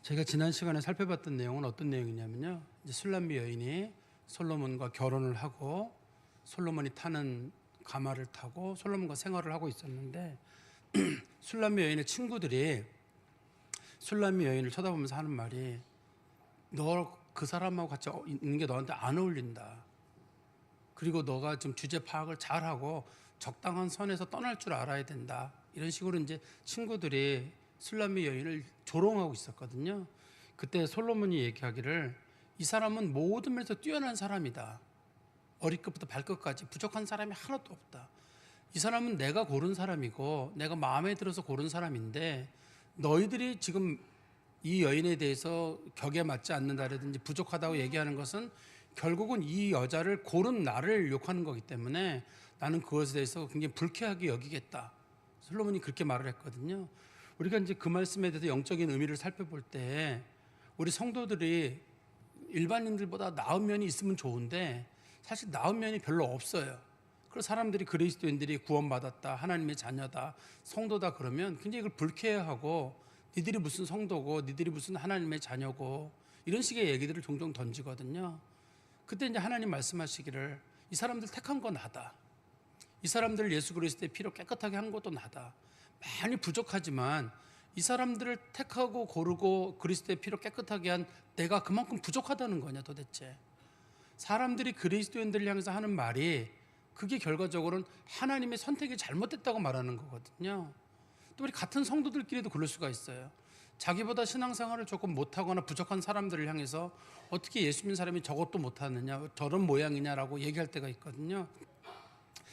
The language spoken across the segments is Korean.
제가 지난 시간에 살펴봤던 내용은 어떤 내용이냐면요. 이제 술람미 여인이 솔로몬과 결혼을 하고 솔로몬이 타는 가마를 타고 솔로몬과 생활을 하고 있었는데 술람미 여인의 친구들이 술람미 여인을 쳐다보면서 하는 말이 너 그 사람하고 같이 있는 게 너한테 안 어울린다. 그리고 너가 좀 주제 파악을 잘하고 적당한 선에서 떠날 줄 알아야 된다. 이런 식으로 이제 친구들이 술람미 여인을 조롱하고 있었거든요. 그때 솔로몬이 얘기하기를 이 사람은 모든 면에서 뛰어난 사람이다. 머리끝부터 발끝까지 부족한 사람이 하나도 없다. 이 사람은 내가 고른 사람이고 내가 마음에 들어서 고른 사람인데 너희들이 지금 이 여인에 대해서 격에 맞지 않는다라든지 부족하다고 얘기하는 것은 결국은 이 여자를 고른 나를 욕하는 거기 때문에 나는 그것에 대해서 굉장히 불쾌하게 여기겠다. 솔로몬이 그렇게 말을 했거든요. 우리가 이제 그 말씀에 대해서 영적인 의미를 살펴볼 때 우리 성도들이 일반인들보다 나은 면이 있으면 좋은데 사실 나은 면이 별로 없어요. 그래서 사람들이 그리스도인들이 구원받았다, 하나님의 자녀다, 성도다 그러면 굉장히 이걸 불쾌해하고 니들이 무슨 성도고 니들이 무슨 하나님의 자녀고 이런 식의 얘기들을 종종 던지거든요. 그때 이제 하나님 말씀하시기를 이 사람들 택한 건 나다. 이 사람들 예수 그리스도의 피로 깨끗하게 한 것도 나다. 많이 부족하지만 이 사람들을 택하고 고르고 그리스도의 피로 깨끗하게 한 내가 그만큼 부족하다는 거냐 도대체. 사람들이 그리스도인들을 향해서 하는 말이 그게 결과적으로는 하나님의 선택이 잘못됐다고 말하는 거거든요. 또 우리 같은 성도들끼리도 그럴 수가 있어요. 자기보다 신앙생활을 조금 못하거나 부족한 사람들을 향해서 어떻게 예수 믿는 사람이 저것도 못하느냐 저런 모양이냐라고 얘기할 때가 있거든요.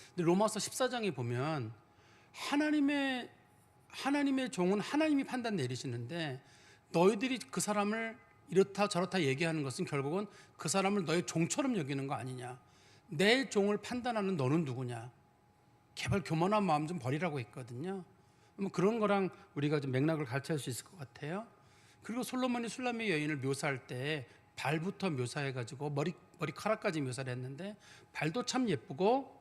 근데 로마서 14장에 보면 하나님의 종은 하나님이 판단 내리시는데 너희들이 그 사람을 이렇다 저렇다 얘기하는 것은 결국은 그 사람을 너의 종처럼 여기는 거 아니냐. 내 종을 판단하는 너는 누구냐. 개발 교만한 마음 좀 버리라고 했거든요. 그런 거랑 우리가 좀 맥락을 같이 할 수 있을 것 같아요. 그리고 솔로몬이 술람미 여인을 묘사할 때 발부터 묘사해가지고 머리카락까지 묘사를 했는데 발도 참 예쁘고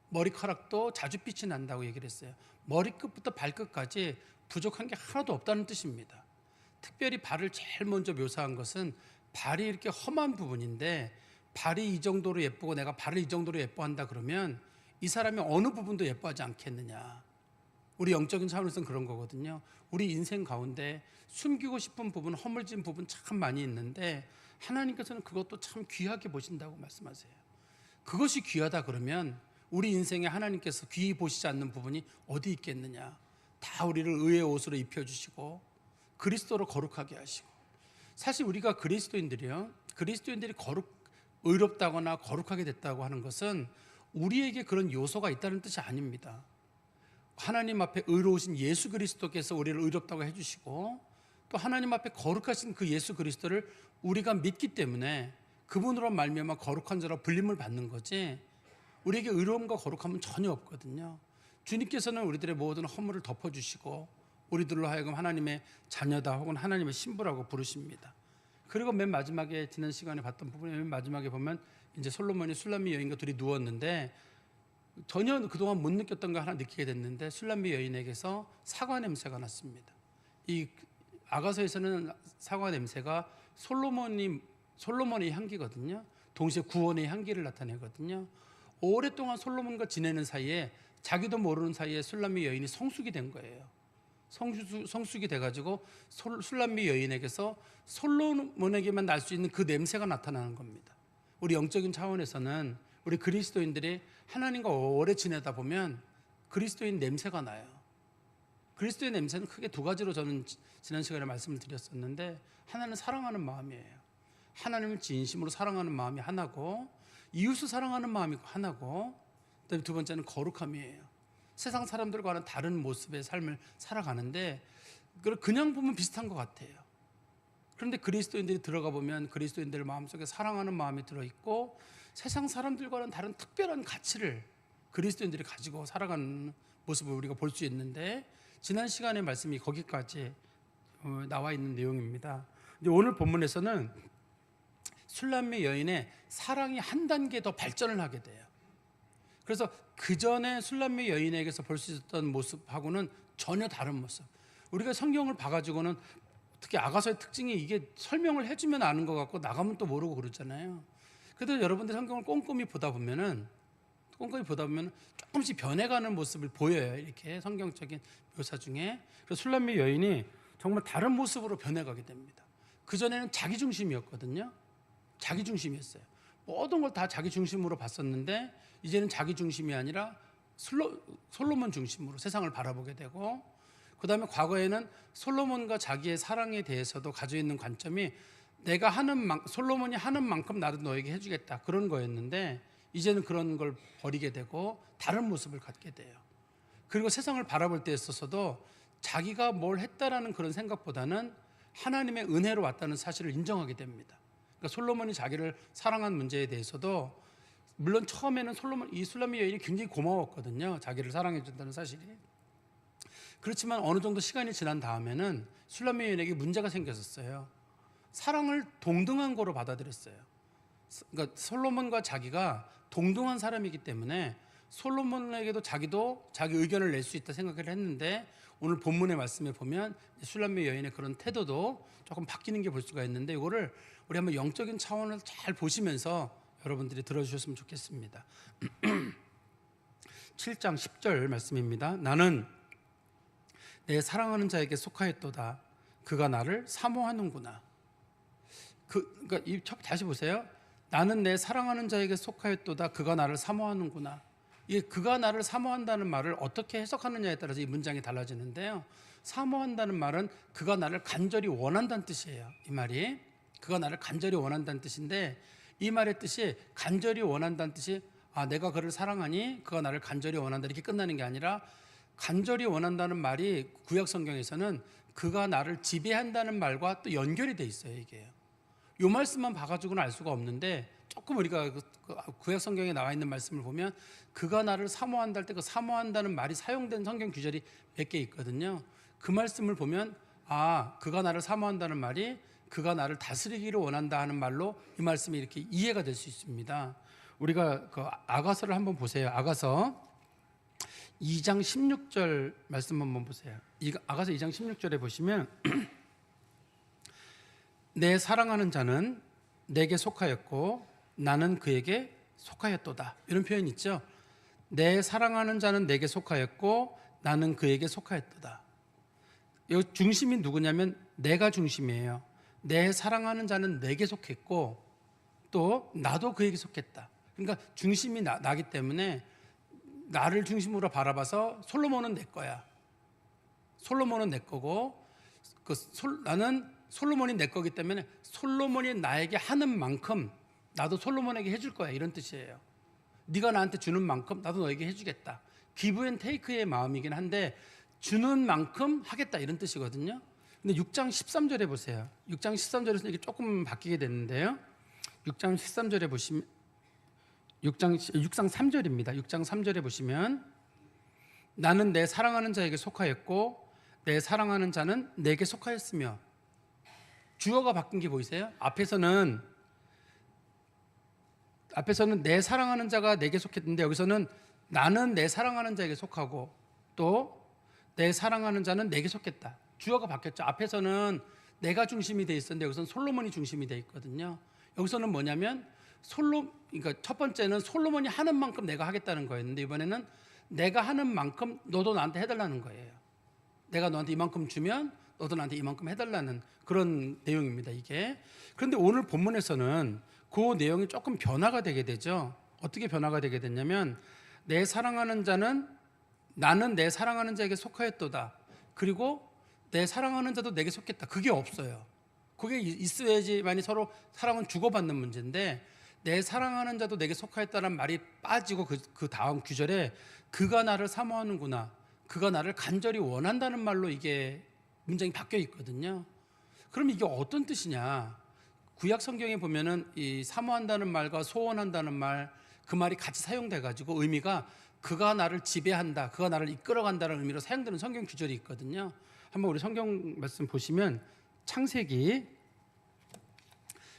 머리카락도 자줏빛이 난다고 얘기를 했어요. 머리끝부터 발끝까지 부족한 게 하나도 없다는 뜻입니다. 특별히 발을 제일 먼저 묘사한 것은 발이 이렇게 험한 부분인데 발이 이 정도로 예쁘고 내가 발을 이 정도로 예뻐한다 그러면 이 사람이 어느 부분도 예뻐하지 않겠느냐. 우리 영적인 차원에서는 그런 거거든요. 우리 인생 가운데 숨기고 싶은 부분, 허물진 부분 참 많이 있는데 하나님께서는 그것도 참 귀하게 보신다고 말씀하세요. 그것이 귀하다 그러면 우리 인생에 하나님께서 귀히 보시지 않는 부분이 어디 있겠느냐. 다 우리를 의의 옷으로 입혀주시고 그리스도로 거룩하게 하시고 사실 우리가 그리스도인들이 의롭다거나 거룩하게 됐다고 하는 것은 우리에게 그런 요소가 있다는 뜻이 아닙니다. 하나님 앞에 의로우신 예수 그리스도께서 우리를 의롭다고 해주시고 또 하나님 앞에 거룩하신 그 예수 그리스도를 우리가 믿기 때문에 그분으로 말미암아 거룩한 자로 불림을 받는 거지 우리에게 의로움과 거룩함은 전혀 없거든요. 주님께서는 우리들의 모든 허물을 덮어주시고 우리들로 하여금 하나님의 자녀다 혹은 하나님의 신부라고 부르십니다. 그리고 맨 마지막에 지난 시간에 봤던 부분에 맨 마지막에 보면 이제 솔로몬이 술람미 여인과 둘이 누웠는데 전혀 그동안 못 느꼈던 거 하나 느끼게 됐는데 술람미 여인에게서 사과 냄새가 났습니다. 이 아가서에서는 사과 냄새가 솔로몬의 향기거든요. 동시에 구원의 향기를 나타내거든요. 오랫동안 솔로몬과 지내는 사이에 자기도 모르는 사이에 술람미 여인이 성숙이 된 거예요. 성숙이 돼가지고 술람미 여인에게서 솔로몬에게만 날 수 있는 그 냄새가 나타나는 겁니다. 우리 영적인 차원에서는 우리 그리스도인들이 하나님과 오래 지내다 보면 그리스도인 냄새가 나요. 그리스도의 냄새는 크게 두 가지로 저는 지난 시간에 말씀을 드렸었는데 하나는 사랑하는 마음이에요. 하나님을 진심으로 사랑하는 마음이 하나고 이웃을 사랑하는 마음이 하나고 그다음에 두 번째는 거룩함이에요. 세상 사람들과는 다른 모습의 삶을 살아가는데 그냥 보면 비슷한 것 같아요. 그런데 그리스도인들이 들어가 보면 그리스도인들 마음속에 사랑하는 마음이 들어있고 세상 사람들과는 다른 특별한 가치를 그리스도인들이 가지고 살아가는 모습을 우리가 볼 수 있는데 지난 시간의 말씀이 거기까지 나와 있는 내용입니다. 근데 오늘 본문에서는 술람미 여인의 사랑이 한 단계 더 발전을 하게 돼요. 그래서 그 전에 술람미 여인에게서 볼 수 있었던 모습하고는 전혀 다른 모습. 우리가 성경을 봐가지고는 특히 아가서의 특징이 이게 설명을 해주면 아는 것 같고 나가면 또 모르고 그러잖아요. 그래도 여러분들 성경을 꼼꼼히 보다 보면 조금씩 변해가는 모습을 보여요. 이렇게 성경적인 묘사 중에. 그래서 술람미 여인이 정말 다른 모습으로 변해가게 됩니다. 그전에는 자기 중심이었거든요. 자기 중심이었어요. 모든 걸 다 자기 중심으로 봤었는데 이제는 자기 중심이 아니라 솔로몬 중심으로 세상을 바라보게 되고, 그 다음에 과거에는 솔로몬과 자기의 사랑에 대해서도 가지고 있는 관점이 솔로몬이 하는 만큼 나도 너에게 해주겠다, 그런 거였는데 이제는 그런 걸 버리게 되고 다른 모습을 갖게 돼요. 그리고 세상을 바라볼 때 있어서도 자기가 뭘 했다라는 그런 생각보다는 하나님의 은혜로 왔다는 사실을 인정하게 됩니다. 그러니까 솔로몬이 자기를 사랑한 문제에 대해서도, 물론 처음에는 이 술람미 여인이 굉장히 고마웠거든요. 자기를 사랑해 준다는 사실이. 그렇지만 어느 정도 시간이 지난 다음에는 술람미 여인에게 문제가 생겼었어요. 사랑을 동등한 거로 받아들였어요. 그러니까 솔로몬과 자기가 동등한 사람이기 때문에 솔로몬에게도 자기도 자기 의견을 낼 수 있다 생각을 했는데, 오늘 본문의 말씀에 보면 술람미 여인의 그런 태도도 조금 바뀌는 게 볼 수가 있는데, 이거를 우리 한번 영적인 차원을 잘 보시면서 여러분들이 들어주셨으면 좋겠습니다. 7장 10절 말씀입니다. 나는 내 사랑하는 자에게 속하였도다. 그가 나를 사모하는구나. 그러니까 다시 보세요. 나는 내 사랑하는 자에게 속하였도다. 그가 나를 사모하는구나. 이 그가 나를 사모한다는 말을 어떻게 해석하느냐에 따라서 이 문장이 달라지는데요. 사모한다는 말은 그가 나를 간절히 원한다는 뜻이에요. 이 말이 그가 나를 간절히 원한다는 뜻인데, 이 말의 뜻이 간절히 원한다는 뜻이 내가 그를 사랑하니 그가 나를 간절히 원한다 이렇게 끝나는 게 아니라, 간절히 원한다는 말이 구약 성경에서는 그가 나를 지배한다는 말과 또 연결이 돼 있어요. 이게 이 말씀만 봐가지고는 알 수가 없는데, 조금 우리가 구약 성경에 나와 있는 말씀을 보면 그가 나를 사모한다 할 때 그 사모한다는 말이 사용된 성경 구절이 몇 개 있거든요. 그 말씀을 보면 그가 나를 사모한다는 말이 그가 나를 다스리기를 원한다 하는 말로 이 말씀이 이렇게 이해가 될 수 있습니다. 우리가 그 아가서를 한번 보세요. 아가서 2장 16절 말씀 한번 보세요. 아가서 2장 16절에 보시면 내 사랑하는 자는 내게 속하였고 나는 그에게 속하였도다, 이런 표현이 있죠. 내 사랑하는 자는 내게 속하였고 나는 그에게 속하였도다. 이 중심이 누구냐면 내가 중심이에요. 내 사랑하는 자는 내게 속했고 또 나도 그에게 속했다. 그러니까 중심이 나기 때문에 나를 중심으로 바라봐서 솔로몬은 내 거야. 솔로몬은 내 거고 나는 솔로몬이 내 거기 때문에 솔로몬이 나에게 하는 만큼 나도 솔로몬에게 해줄 거야, 이런 뜻이에요. 네가 나한테 주는 만큼 나도 너에게 해주겠다. 기브 앤 테이크의 마음이긴 한데 주는 만큼 하겠다, 이런 뜻이거든요. 근데 6장 13절에 보세요. 6장 13절에서 이게 조금 바뀌게 됐는데요. 6장 13절에 보시면 6장 3절입니다. 6장 3절에 보시면 나는 내 사랑하는 자에게 속하였고 내 사랑하는 자는 내게 속하였으며, 주어가 바뀐 게 보이세요? 앞에서는 내 사랑하는 자가 내게 속했는데 여기서는 나는 내 사랑하는 자에게 속하고 또 내 사랑하는 자는 내게 속했다. 주어가 바뀌었죠. 앞에서는 내가 중심이 돼 있었는데 여기서는 솔로몬이 중심이 돼 있거든요. 여기서는 뭐냐면 그러니까 첫 번째는 솔로몬이 하는 만큼 내가 하겠다는 거였는데, 이번에는 내가 하는 만큼 너도 나한테 해달라는 거예요. 내가 너한테 이만큼 주면 너도 나한테 이만큼 해달라는 그런 내용입니다, 이게. 그런데 오늘 본문에서는 그 내용이 조금 변화가 되게 되죠. 어떻게 변화가 되게 됐냐면 나는 내 사랑하는 자에게 속하였도다. 그리고 내 사랑하는 자도 내게 속했다. 그게 없어요. 그게 있어야지만이 서로 사랑은 주고받는 문제인데, 내 사랑하는 자도 내게 속하였다는 말이 빠지고 그 다음 구절에 그가 나를 사모하는구나, 그가 나를 간절히 원한다는 말로 이게 문장이 바뀌어 있거든요. 그럼 이게 어떤 뜻이냐? 구약 성경에 보면은 이 사모한다는 말과 소원한다는 말, 그 말이 같이 사용돼 가지고 의미가 그가 나를 지배한다, 그가 나를 이끌어간다는 의미로 사용되는 성경 구절이 있거든요. 한번 우리 성경 말씀 보시면 창세기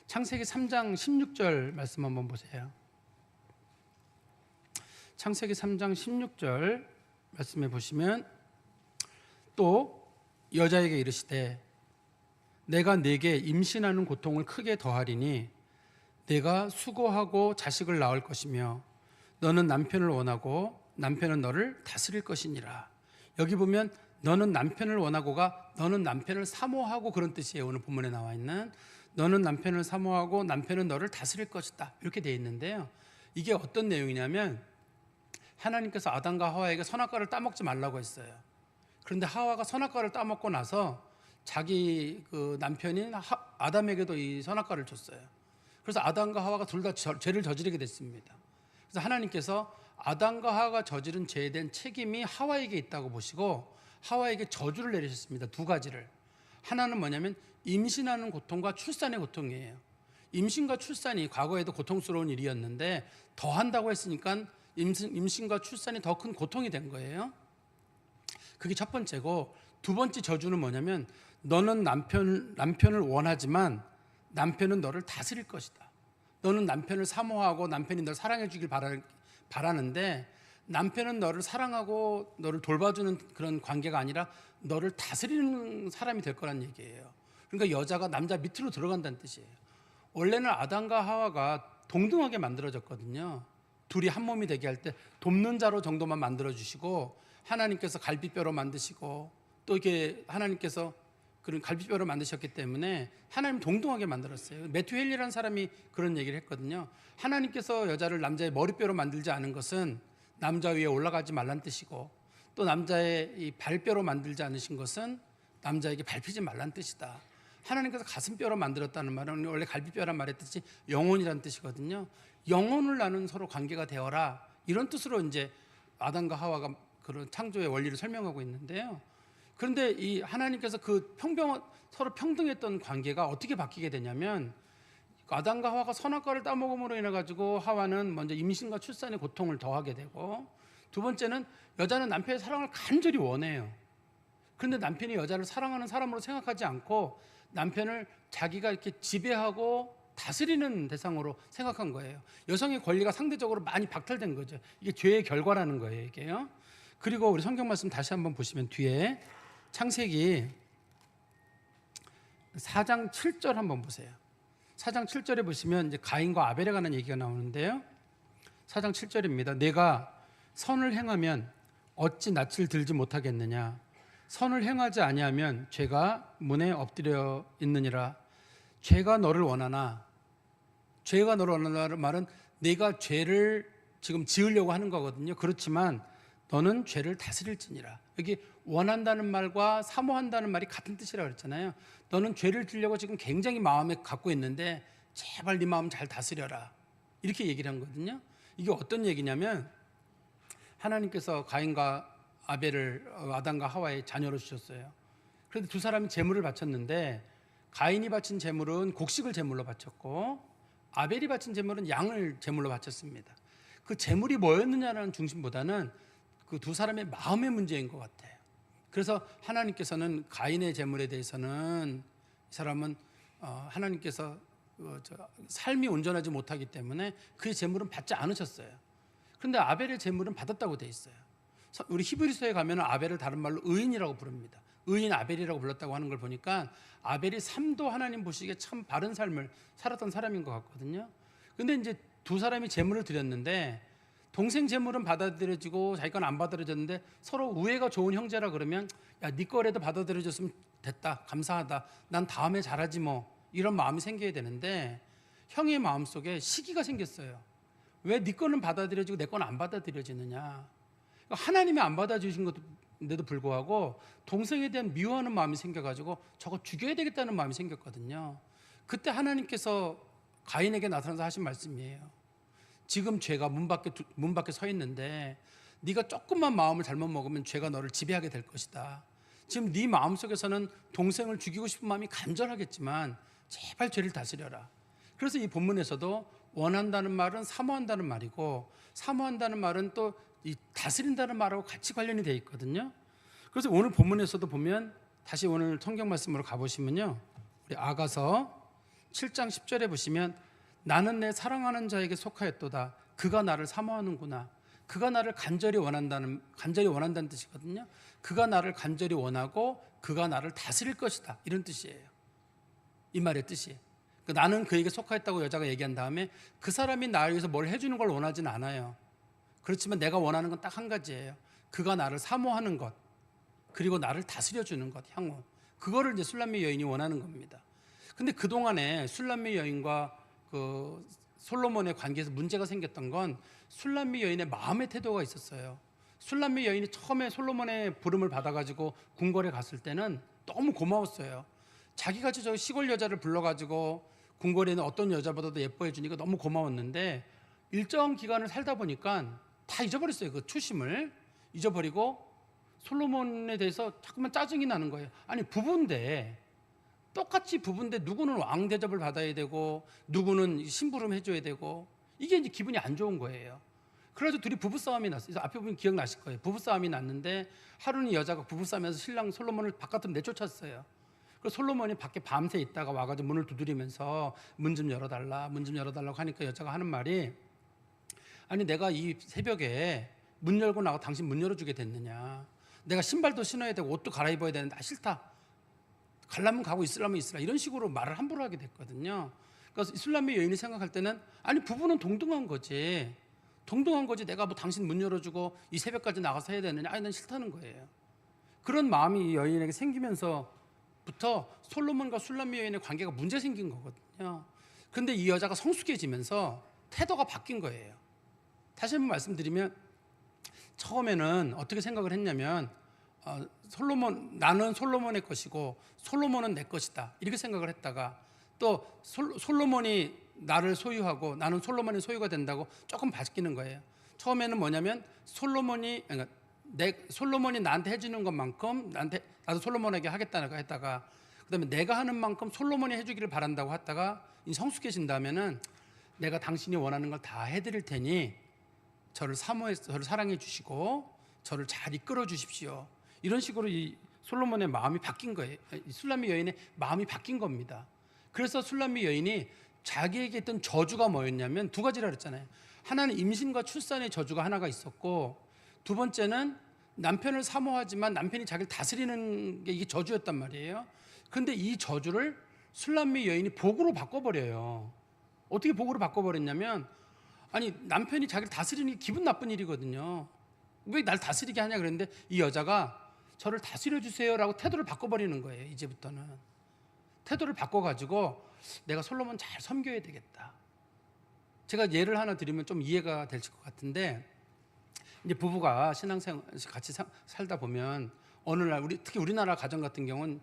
3장 16절 말씀 한번 보세요. 창세기 3장 16절 말씀에 보시면 또 여자에게 이르시되 내가 네게 임신하는 고통을 크게 더하리니 내가 수고하고 자식을 낳을 것이며 너는 남편을 원하고 남편은 너를 다스릴 것이니라. 여기 보면 너는 남편을 원하고가 너는 남편을 사모하고 그런 뜻이에요. 오늘 본문에 나와 있는 너는 남편을 사모하고 남편은 너를 다스릴 것이다 이렇게 되어 있는데요. 이게 어떤 내용이냐면 하나님께서 아담과 하와에게 선악과를 따먹지 말라고 했어요. 그런데 하와가 선악과를 따먹고 나서 자기 그 남편인 아담에게도 이 선악과를 줬어요. 그래서 아담과 하와가 둘 다 죄를 저지르게 됐습니다. 그래서 하나님께서 아담과 하와가 저지른 죄에 대한 책임이 하와에게 있다고 보시고 하와에게 저주를 내리셨습니다. 두 가지를. 하나는 뭐냐면 임신하는 고통과 출산의 고통이에요. 임신과 출산이 과거에도 고통스러운 일이었는데 더 한다고 했으니까 임신과 출산이 더 큰 고통이 된 거예요. 그게 첫 번째고, 두 번째 저주는 뭐냐면 너는 남편을 원하지만 남편은 너를 다스릴 것이다. 너는 남편을 사모하고 남편이 너를 사랑해 주길 바라는데 남편은 너를 사랑하고 너를 돌봐주는 그런 관계가 아니라 너를 다스리는 사람이 될 거란 얘기예요. 그러니까 여자가 남자 밑으로 들어간다는 뜻이에요. 원래는 아담과 하와가 동등하게 만들어졌거든요. 둘이 한 몸이 되게 할 때 돕는 자로 정도만 만들어주시고 하나님께서 갈비뼈로 만드시고 또 이게 하나님께서 그런 갈비뼈로 만드셨기 때문에 하나님 동등하게 만들었어요. 매튜 헬리라는 사람이 그런 얘기를 했거든요. 하나님께서 여자를 남자의 머리뼈로 만들지 않은 것은 남자 위에 올라가지 말란 뜻이고 또 남자의 이 발뼈로 만들지 않으신 것은 남자에게 밟히지 말란 뜻이다. 하나님께서 가슴뼈로 만들었다는 말은 원래 갈비뼈란 말의 뜻이 영혼이라는 뜻이거든요. 영혼을 나눈 서로 관계가 되어라 이런 뜻으로 이제 아담과 하와가 그런 창조의 원리를 설명하고 있는데요. 그런데 이 하나님께서 그 서로 평등했던 관계가 어떻게 바뀌게 되냐면 아담과 하와가 선악과를 따먹음으로 인해 가지고 하와는 먼저 임신과 출산의 고통을 더하게 되고, 두 번째는 여자는 남편의 사랑을 간절히 원해요. 그런데 남편이 여자를 사랑하는 사람으로 생각하지 않고 남편을 자기가 이렇게 지배하고 다스리는 대상으로 생각한 거예요. 여성의 권리가 상대적으로 많이 박탈된 거죠. 이게 죄의 결과라는 거예요, 이게요. 그리고 우리 성경 말씀 다시 한번 보시면 뒤에 창세기 4장 7절 한번 보세요. 4장 7절에 보시면 이제 가인과 아벨에 관한 얘기가 나오는데요. 4장 7절입니다. 내가 선을 행하면 어찌 낯을 들지 못하겠느냐? 선을 행하지 아니하면 죄가 문에 엎드려 있느니라. 죄가 너를 원하나, 죄가 너를 원하는 말은 내가 죄를 지금 지으려고 하는 거거든요. 그렇지만 너는 죄를 다스릴지니라. 여기 원한다는 말과 사모한다는 말이 같은 뜻이라고 그랬잖아요. 너는 죄를 지으려고 지금 굉장히 마음에 갖고 있는데 제발 네 마음 잘 다스려라. 이렇게 얘기를 한 거거든요. 이게 어떤 얘기냐면 하나님께서 가인과 아벨을 아담과 하와의 자녀로 주셨어요. 그런데 두 사람이 제물을 바쳤는데 가인이 바친 제물은 곡식을 제물로 바쳤고 아벨이 바친 제물은 양을 제물로 바쳤습니다. 그 제물이 뭐였느냐라는 중심보다는 그 두 사람의 마음의 문제인 것 같아요. 그래서 하나님께서는 가인의 제물에 대해서는 이 사람은 하나님께서 삶이 온전하지 못하기 때문에 그의 제물은 받지 않으셨어요. 그런데 아벨의 제물은 받았다고 돼 있어요. 우리 히브리서에 가면 아벨을 다른 말로 의인이라고 부릅니다. 의인 아벨이라고 불렀다고 하는 걸 보니까 아벨이 삶도 하나님 보시기에 참 바른 삶을 살았던 사람인 것 같거든요. 근데 이제 두 사람이 제물을 드렸는데 동생 제물은 받아들여지고 자기 건 안 받아들여졌는데 서로 우애가 좋은 형제라 그러면 야, 네 거라도 받아들여졌으면 됐다, 감사하다, 난 다음에 잘하지 뭐, 이런 마음이 생겨야 되는데 형의 마음속에 시기가 생겼어요. 왜 네 거는 받아들여지고 내 건 안 받아들여지느냐. 하나님이 안 받아주신 것인데도 불구하고 동생에 대한 미워하는 마음이 생겨가지고 저거 죽여야 되겠다는 마음이 생겼거든요. 그때 하나님께서 가인에게 나타나서 하신 말씀이에요. 지금 죄가 문 밖에 서 있는데 네가 조금만 마음을 잘못 먹으면 죄가 너를 지배하게 될 것이다. 지금 네 마음속에서는 동생을 죽이고 싶은 마음이 간절하겠지만 제발 죄를 다스려라. 그래서 이 본문에서도 원한다는 말은 사모한다는 말이고 사모한다는 말은 또 이 다스린다는 말하고 같이 관련이 되어 있거든요. 그래서 오늘 본문에서도 보면 다시 오늘 성경 말씀으로 가보시면요. 우리 아가서 7장 10절에 보시면 나는 내 사랑하는 자에게 속하였도다. 그가 나를 사모하는구나. 그가 나를 간절히 원한다는 뜻이거든요. 그가 나를 간절히 원하고 그가 나를 다스릴 것이다. 이런 뜻이에요. 이 말의 뜻이. 나는 그에게 속하였다고 여자가 얘기한 다음에 그 사람이 나를 위해서 뭘 해주는 걸 원하진 않아요. 그렇지만 내가 원하는 건 딱 한 가지예요. 그가 나를 사모하는 것, 그리고 나를 다스려주는 것, 향후. 그거를 이제 술람미 여인이 원하는 겁니다. 근데 그동안에 술람미 여인과 그 솔로몬의 관계에서 문제가 생겼던 건 술람미 여인의 마음의 태도가 있었어요. 술람미 여인이 처음에 솔로몬의 부름을 받아가지고 궁궐에 갔을 때는 너무 고마웠어요. 자기가 저 시골 여자를 불러가지고 궁궐에 있는 어떤 여자보다도 예뻐해 주니까 너무 고마웠는데 일정 기간을 살다 보니까 다 잊어버렸어요. 그 초심을 잊어버리고 솔로몬에 대해서 자꾸만 짜증이 나는 거예요. 아니 부부인데, 똑같이 부부인데 누구는 왕 대접을 받아야 되고 누구는 심부름 해줘야 되고, 이게 이제 기분이 안 좋은 거예요. 그래서 둘이 부부싸움이 났어요. 앞에 보면 기억나실 거예요. 부부싸움이 났는데 하루는 여자가 부부싸움에서 신랑 솔로몬을 바깥으로 내쫓았어요. 그래서 솔로몬이 밖에 밤새 있다가 와가지고 문을 두드리면서 문 좀 열어달라, 문 좀 열어달라고 하니까 여자가 하는 말이, 아니 내가 이 새벽에 문 열고 나가 당신 문 열어주게 됐느냐, 내가 신발도 신어야 되고 옷도 갈아입어야 되는데 싫다, 가려면 가고 있으려면 있으라, 이런 식으로 말을 함부로 하게 됐거든요. 그래서 이슬람의 여인이 생각할 때는 아니 부부는 동등한 거지, 동등한 거지, 내가 뭐 당신 문 열어주고 이 새벽까지 나가서 해야 되느냐, 아니 난 싫다는 거예요. 그런 마음이 이 여인에게 생기면서부터 솔로몬과 술람미 여인의 관계가 문제 생긴 거거든요. 그런데 이 여자가 성숙해지면서 태도가 바뀐 거예요. 다시 한번 말씀드리면, 처음에는 어떻게 생각을 했냐면 나는 솔로몬의 것이고 솔로몬은 내 것이다, 이렇게 생각을 했다가 또 솔로몬이 나를 소유하고 나는 솔로몬의 소유가 된다고 조금 바뀌는 거예요. 처음에는 뭐냐면 솔로몬이 나한테 해주는 것만큼 나도 솔로몬에게 하겠다고 했다가, 그다음에 내가 하는 만큼 솔로몬이 해주기를 바란다고 했다가 성숙해진다면은 내가 당신이 원하는 걸 다 해드릴 테니 저를 사랑해 주시고 저를 잘 이끌어 주십시오, 이런 식으로 이 솔로몬의 마음이 바뀐 거예요. 술람미 여인의 마음이 바뀐 겁니다. 그래서 술람미 여인이 자기에게 있던 저주가 뭐였냐면 두 가지라 그랬잖아요. 하나는 임신과 출산의 저주가 하나가 있었고, 두 번째는 남편을 사모하지만 남편이 자기를 다스리는 게 이게 저주였단 말이에요. 그런데 이 저주를 술람미 여인이 복으로 바꿔버려요. 어떻게 복으로 바꿔버렸냐면, 아니 남편이 자기를 다스리는 게 기분 나쁜 일이거든요. 왜 날 다스리게 하냐 그랬는데 이 여자가 저를 다스려 주세요라고 태도를 바꿔버리는 거예요. 이제부터는 태도를 바꿔가지고 내가 솔로몬 잘 섬겨야 되겠다. 제가 예를 하나 드리면 좀 이해가 될 것 같은데, 이제 부부가 신앙생활 같이 살다 보면 어느 날 특히 우리나라 가정 같은 경우는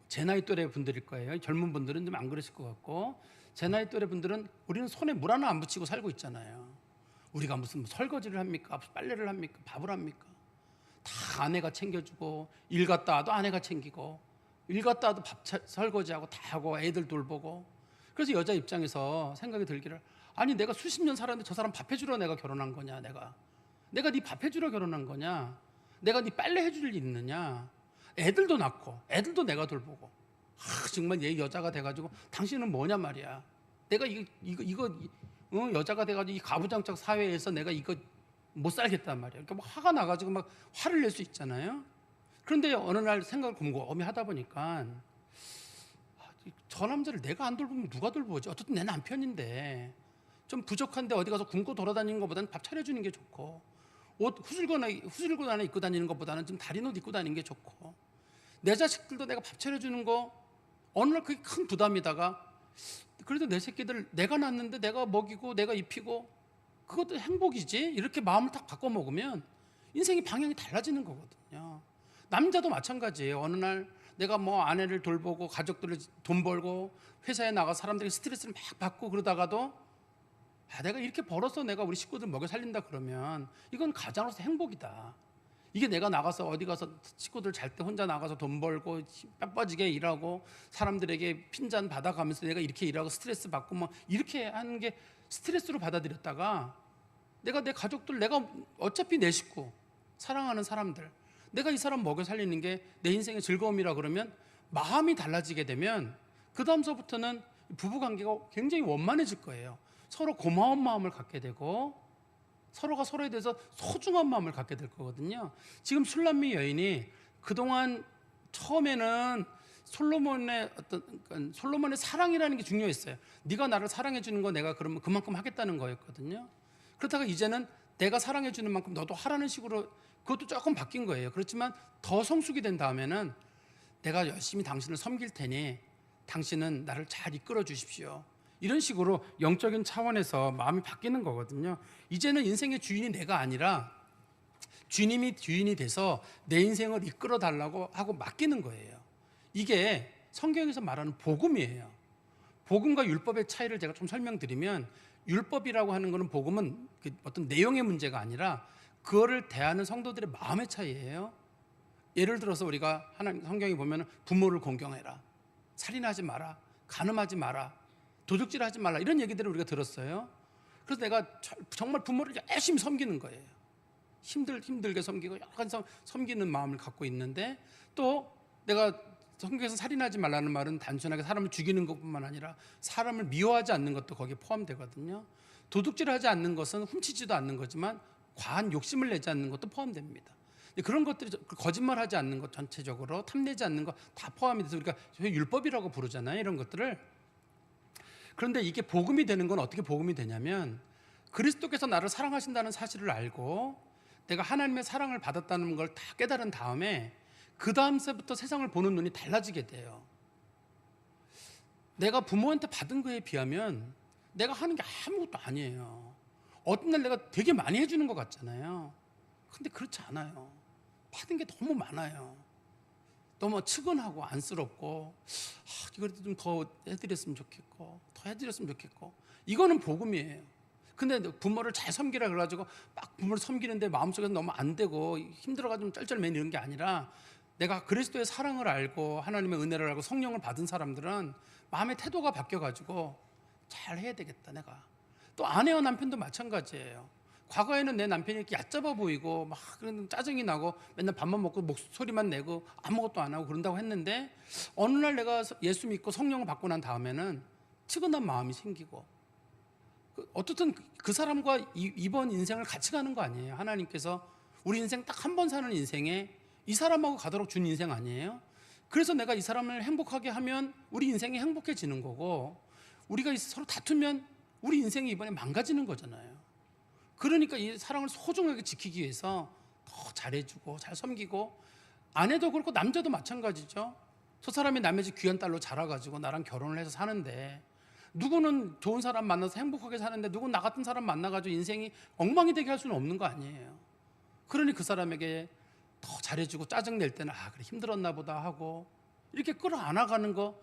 제 나이 또래 분들일 거예요. 젊은 분들은 좀 안 그러실 것 같고, 제 나이 또래 분들은 우리는 손에 물 하나 안 붙이고 살고 있잖아요. 우리가 무슨 설거지를 합니까? 빨래를 합니까? 밥을 합니까? 다 아내가 챙겨주고, 일 갔다 와도 아내가 챙기고, 일 갔다 와도 설거지하고 다 하고 애들 돌보고. 그래서 여자 입장에서 생각이 들기를, 아니 내가 수십 년 살았는데 저 사람 밥 해주러 내가 결혼한 거냐, 내가 네 밥 해주러 결혼한 거냐, 내가 네 빨래 해줄 일 있느냐, 애들도 낳고 애들도 내가 돌보고, 정말 얘 여자가 돼가지고 당신은 뭐냐 말이야. 내가 이거 여자가 돼가지고 이 가부장적 사회에서 내가 이거 못 살겠단 말이야. 그러니까 막 화가 나가지고 막 화를 낼 수 있잖아요. 그런데 어느 날 생각을 곰곰이 하다 보니까 저 남자를 내가 안 돌보면 누가 돌보지? 어쨌든 내 남편인데 좀 부족한데 어디 가서 굶고 돌아다니는 것보다는 밥 차려주는 게 좋고, 옷 후줄근 하나 입고 다니는 것보다는 좀 다린 옷 입고 다니는 게 좋고, 내 자식들도 내가 밥 차려주는 거 어느 날 그게 큰 부담이다가 그래도 내 새끼들 내가 낳는데 내가 먹이고 내가 입히고 그것도 행복이지, 이렇게 마음을 딱 바꿔 먹으면 인생의 방향이 달라지는 거거든요. 남자도 마찬가지예요. 어느 날 내가 뭐 아내를 돌보고 가족들을 돈 벌고 회사에 나가 사람들이 스트레스를 막 받고 그러다가도 내가 이렇게 벌어서 내가 우리 식구들 먹여 살린다 그러면 이건 가장으로서 행복이다. 이게 내가 나가서 어디 가서 식구들 잘 때 혼자 나가서 돈 벌고 뼈빠지게 일하고 사람들에게 핀잔 받아가면서 내가 이렇게 일하고 스트레스 받고 뭐 이렇게 하는 게 스트레스로 받아들였다가 내가 내 가족들, 내가 어차피 내 식구, 사랑하는 사람들, 내가 이 사람 먹여 살리는 게 내 인생의 즐거움이라 그러면 마음이 달라지게 되면 그 다음서부터는 부부관계가 굉장히 원만해질 거예요. 서로 고마운 마음을 갖게 되고 서로가 서로에 대해서 소중한 마음을 갖게 될 거거든요. 지금 술람미 여인이 그동안 처음에는 솔로몬의 그러니까 솔로몬의 사랑이라는 게 중요했어요. 네가 나를 사랑해 주는 거 내가 그러면 그만큼 하겠다는 거였거든요. 그렇다가 이제는 내가 사랑해 주는 만큼 너도 하라는 식으로 그것도 조금 바뀐 거예요. 그렇지만 더 성숙이 된 다음에는 내가 열심히 당신을 섬길 테니 당신은 나를 잘 이끌어 주십시오. 이런 식으로 영적인 차원에서 마음이 바뀌는 거거든요. 이제는 인생의 주인이 내가 아니라 주님이 주인이 돼서 내 인생을 이끌어 달라고 하고 맡기는 거예요. 이게 성경에서 말하는 복음이에요. 복음과 율법의 차이를 제가 좀 설명드리면, 율법이라고 하는 것은 복음은 어떤 내용의 문제가 아니라 그거를 대하는 성도들의 마음의 차이예요. 예를 들어서 우리가 하나님 성경에 보면 부모를 공경해라, 살인하지 마라, 간음하지 마라, 도둑질하지 말라, 이런 얘기들을 우리가 들었어요. 그래서 내가 정말 부모를 열심히 섬기는 거예요. 힘들게 섬기고 여러 가지 섬기는 마음을 갖고 있는데, 또 내가 성경에서 살인하지 말라는 말은 단순하게 사람을 죽이는 것뿐만 아니라 사람을 미워하지 않는 것도 거기에 포함되거든요. 도둑질하지 않는 것은 훔치지도 않는 거지만 과한 욕심을 내지 않는 것도 포함됩니다. 그런 것들이, 거짓말하지 않는 것 전체적으로, 탐내지 않는 것 다 포함이 돼서 우리가 율법이라고 부르잖아요, 이런 것들을. 그런데 이게 복음이 되는 건 어떻게 복음이 되냐면, 그리스도께서 나를 사랑하신다는 사실을 알고 내가 하나님의 사랑을 받았다는 걸 다 깨달은 다음에 그 다음서부터 세상을 보는 눈이 달라지게 돼요. 내가 부모한테 받은 거에 비하면 내가 하는 게 아무것도 아니에요. 어떤 날 내가 되게 많이 해주는 것 같잖아요. 근데 그렇지 않아요. 받은 게 너무 많아요. 너무 측은하고 안쓰럽고, 이걸 좀 더 해드렸으면 좋겠고, 더 해드렸으면 좋겠고. 이거는 복음이에요. 근데 부모를 잘 섬기라 그래가지고 막 부모를 섬기는데 마음속에서 너무 안 되고 힘들어가지고 쩔쩔매는 이런 게 아니라, 내가 그리스도의 사랑을 알고 하나님의 은혜를 알고 성령을 받은 사람들은 마음의 태도가 바뀌어가지고 잘 해야 되겠다. 내가 또 아내와 남편도 마찬가지예요. 과거에는 내 남편이 이렇게 얕잡아 보이고 막 짜증이 나고 맨날 밥만 먹고 목소리만 내고 아무것도 안 하고 그런다고 했는데, 어느 날 내가 예수 믿고 성령을 받고 난 다음에는 측은한 마음이 생기고, 어떻든 그 사람과 이번 인생을 같이 가는 거 아니에요. 하나님께서 우리 인생 딱 한 번 사는 인생에 이 사람하고 가도록 준 인생 아니에요. 그래서 내가 이 사람을 행복하게 하면 우리 인생이 행복해지는 거고, 우리가 서로 다투면 우리 인생이 이번에 망가지는 거잖아요. 그러니까 이 사랑을 소중하게 지키기 위해서 더 잘해주고 잘 섬기고, 아내도 그렇고 남자도 마찬가지죠. 저 사람이 남의 집 귀한 딸로 자라가지고 나랑 결혼을 해서 사는데, 누구는 좋은 사람 만나서 행복하게 사는데 누구는 나 같은 사람 만나가지고 인생이 엉망이 되게 할 수는 없는 거 아니에요. 그러니 그 사람에게 더 잘해주고, 짜증낼 때는 그래 힘들었나 보다 하고 이렇게 끌어안아가는 거,